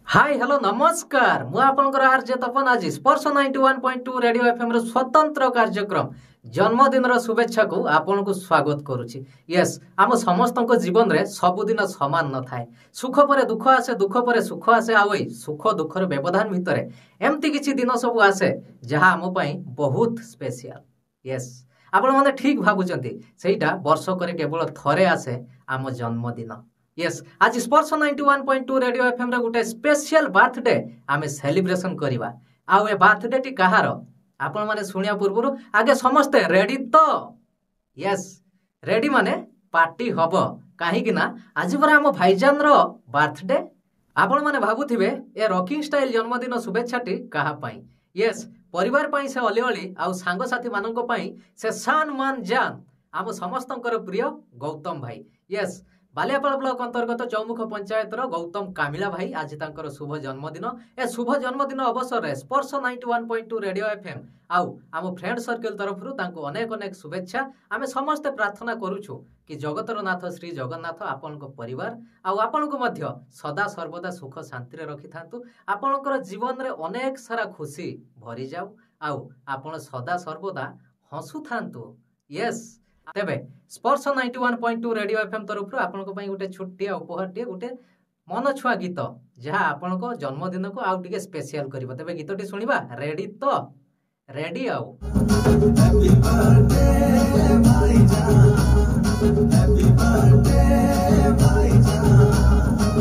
Hi hello नमस्कार मु आपनकर आरजे तपन आज स्पर्श 91.2 रेडियो एफएम रो स्वतंत्र कार्यक्रम जन्मदिन रो शुभेच्छा को आपन को स्वागत करूची। यस आम समस्त जीवन रे सबुदिन समान न थाए। सुख परे दुख आसे, दुख परे सुख आसे, आवई सुख दुख रो व्यवधान भितरे एमती किछि दिन सब आसे जहा आम पई बहुत स्पेशल। यस आपण माने ठीक भाबुचंती सेटा वर्ष करे केवल थरे आसे आम जन्मदिन। यस आज स्पर्श 91.2 रेडियो एफएम रे गुटे स्पेशल बर्थडे आमे सेलिब्रेशन करिवा। आउ ए बर्थडे टी कहार आपण माने सुनिया पूर्व आगे समस्ते रेडी तो? यस रेडी माने पार्टी हबो काहे कि ना आज पर आम भाईजान रो बर्थडे। आपण माने भाबुथिबे ए रॉकिंग स्टाइल जन्मदिन शुभेच्छाटी कहा पाई। यस परिवार पाई से अली अली आउ सांग साथी मानन पाई से शान मान जान आम समस्तंकर प्रिय गौतम भाई। यस बालियापाल ब्लॉक अंतर्गत चौमुख पंचायत गौतम कामिला भाई आज तांकर शुभ जन्मदिन। ए शुभ जन्मदिन अवसर में स्पर्श 91.2 रेडियो एफएम आउ आम फ्रेंड सर्कल तरफ तांको अनेक अनेक शुभेच्छा। आमे समस्ते प्रार्थना करूछु कि जगतर नाथ श्री जगन्नाथ आपन को परिवार आउ आपन को मध्य सदा सर्वदा सुख शांति रे रखि थांतु। आपनकर जीवन रे अनेक सारा खुशी भरी जाऊ आउ आपन सदा सर्वदा हसु थांतु। यस तेबे स्पर्श 91.2 रेडियो एफएम तरफ आपन को पई गुटे छोटिया उपहार टे गुटे मन छुआ गीत जहा आपन को जन्मदिन को आउ टिके स्पेशल करबो। तेबे गीतटी सुनिबा रेडी तो? रेडी आउ हैप्पी बर्थडे भाईजान, हैप्पी बर्थडे भाईजान।